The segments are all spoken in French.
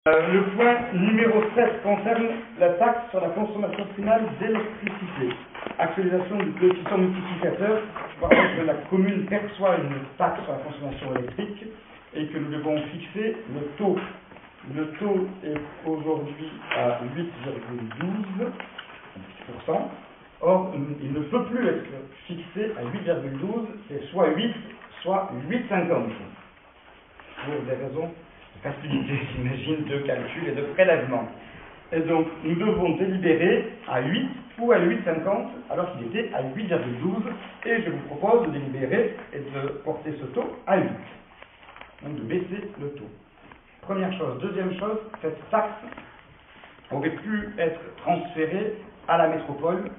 Le point numéro 7 concerne la taxe sur la consommation finale d'électricité. Actualisation du coefficient multiplicateur. Je rappelle que la commune perçoit une taxe sur la consommation électrique et que nous devons fixer le taux. Le taux est aujourd'hui à 8,12%. Or, il ne peut plus être fixé à 8,12, c'est soit 8, soit 8,50. Pour des raisons facilité, j'imagine, de calcul et de prélèvement. Et donc, nous devons délibérer à 8 ou à 8,50, alors qu'il était à 8,12, et je vous propose de délibérer et de porter ce taux à 8. Donc, de baisser le taux. Première chose. Deuxième chose, cette taxe aurait pu être transférée à la métropole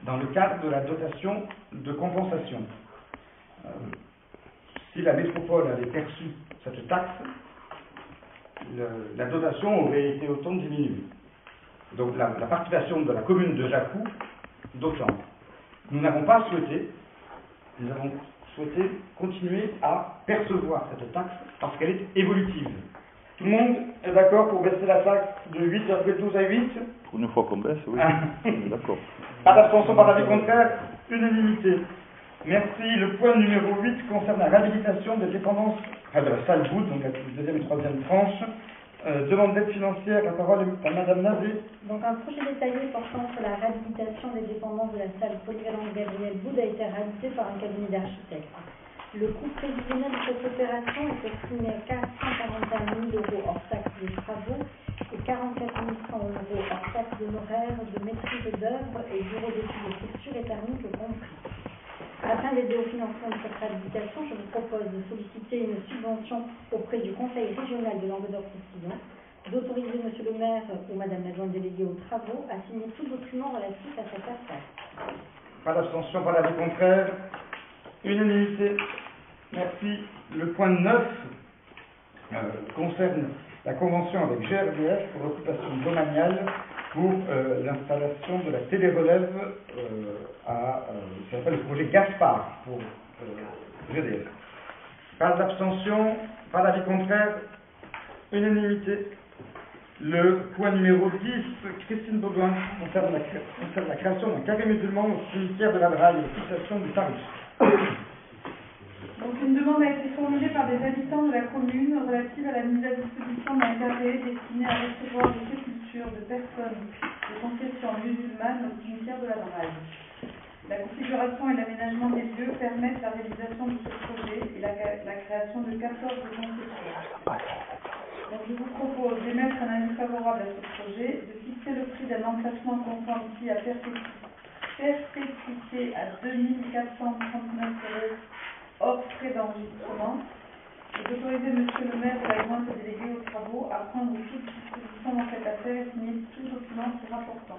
dans le cadre de la dotation de compensation. Si la métropole avait perçu cette taxe, la dotation aurait été autant diminuée. Donc la participation de la commune de Jacou d'autant. Nous n'avons pas souhaité, nous avons souhaité continuer à percevoir cette taxe parce qu'elle est évolutive. Tout le monde est d'accord pour baisser la taxe de 8,12 à 8 ? Pour une fois qu'on baisse, oui. D'accord. Pas d'abstention par l'avis contraire, unanimité. Merci. Le point numéro 8 concerne la réhabilitation des dépendances de la salle Boud, donc la deuxième et troisième tranche. Demande d'aide financière, la parole est à Madame Navé. Donc un projet détaillé portant sur la réhabilitation des dépendances de la salle polyvalente Gabriel Boud a été réalisé par un cabinet d'architectes. Le coût prévisionnel de cette opération est estimé à 441 000 € hors taxe de travaux et 44 100 € hors taxe d'honoraires, de maîtrise d'œuvre et bureau d'études de structure et thermique compris. Afin d'aider au financement de cette réhabilitation, je vous propose de solliciter une subvention auprès du Conseil régional de Languedoc-Roussillon, d'autoriser Monsieur le maire ou Madame l'adjointe déléguée aux travaux à signer tout document relatif à cette affaire. Pas d'abstention, pas d'avis contraire. Unanimité. Merci. Le point 9 concerne la convention avec GRDF pour l'occupation domaniale pour l'installation de la télérelève ça s'appelle le projet Gaspard pour GDF. Pas d'abstention, pas d'avis contraire, unanimité. Le point numéro 10, Christine Baudouin, concerne la création d'un carré musulman au cimetière de la Braille et la fixation du tarif. Donc une demande a été formulée par des habitants de la commune relative à la mise à disposition d'un carré destiné à recevoir des sépultures de personnes de confession musulmane au cimetière de la Braille. La configuration et l'aménagement des lieux permettent la réalisation de ce projet et la création de 14 concessions. Donc je vous propose d'émettre un avis favorable à ce projet, de fixer le prix d'un emplacement conforme ici à perpétuité à 2439 € hors frais d'enregistrement, et d'autoriser Monsieur le maire et l'adjointe déléguée aux travaux à prendre toute disposition dans cette affaire et signer tout document se rapportant.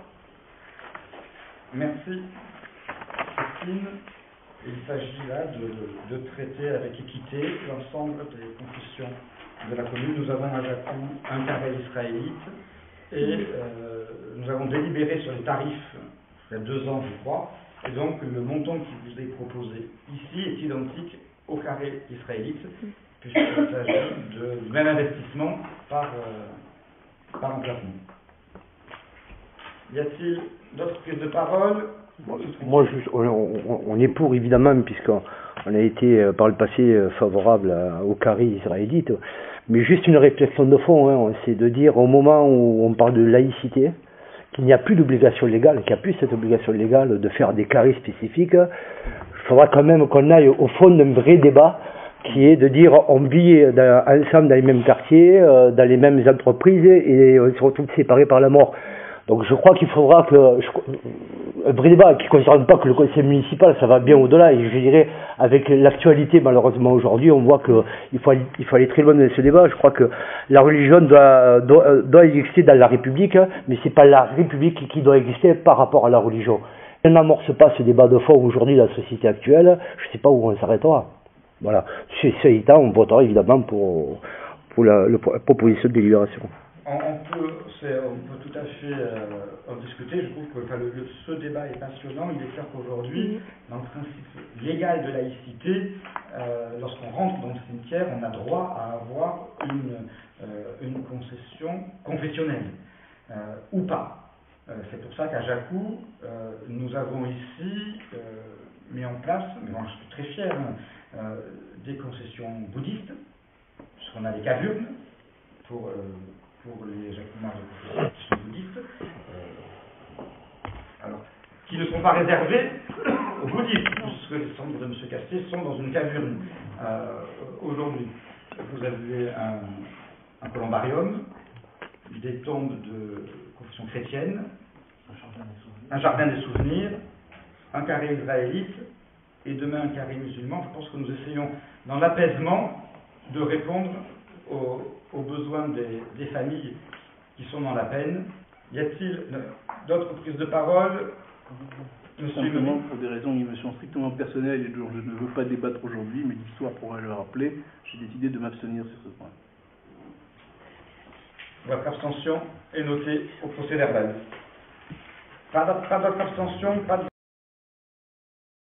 Merci, Christine. Il s'agit là de traiter avec équité l'ensemble des confessions de la commune. Nous avons à Jacou un carré israélite et nous avons délibéré sur les tarifs il y a 2 ans, je crois. Et donc, le montant qui vous est proposé ici est identique au carré israélite, puisqu'il s'agit du même investissement par emplacement. Y a-t-il d'autres prises de parole? Moi, on est pour, évidemment, puisqu'on a été par le passé favorable au carré israélite. Mais juste une réflexion de fond, c'est de dire au moment où on parle de laïcité, qu'il n'y a plus d'obligation légale, qu'il n'y a plus cette obligation légale de faire des carrés spécifiques. Il faudra quand même qu'on aille au fond d'un vrai débat qui est de dire on vit ensemble dans les mêmes quartiers, dans les mêmes entreprises et on se retrouve séparés par la mort. Donc je crois qu'il faudra un vrai débat qui ne concerne pas que le conseil municipal, ça va bien au-delà. Et je dirais, avec l'actualité malheureusement aujourd'hui, on voit qu'il faut aller très loin dans ce débat. Je crois que la religion doit exister dans la République, mais c'est pas la République qui doit exister par rapport à la religion. Si on n'amorce pas ce débat de fond aujourd'hui dans la société actuelle, je ne sais pas où on s'arrêtera. Voilà. C'est étant, on votera évidemment pour la proposition de délibération. On peut tout à fait en discuter. Je trouve que ce débat est passionnant. Il est clair qu'aujourd'hui, dans le principe légal de laïcité, lorsqu'on rentre dans le cimetière, on a droit à avoir une concession confessionnelle, ou pas. C'est pour ça qu'à Jacou, nous avons ici mis en place, mais moi je suis très fier, des concessions bouddhistes, puisqu'on a les cavurnes pour les Jacoumards qui sont bouddhistes, alors, qui ne sont pas réservés aux bouddhistes, puisque les cendres de M. Castier sont dans une cavurne. Aujourd'hui, vous avez un columbarium, des tombes de confession chrétienne, un jardin des souvenirs, un carré israélite, et demain un carré musulman. Je pense que nous essayons, dans l'apaisement, de répondre aux besoins des familles qui sont dans la peine. Y a-t-il d'autres prises de parole? Simplement, pour des raisons qui me sont strictement personnelles et dont je ne veux pas débattre aujourd'hui, mais l'histoire pourrait le rappeler, j'ai décidé de m'abstenir sur ce point. Votre abstention est notée au procès-verbal. Pas d'autre abstention, pas de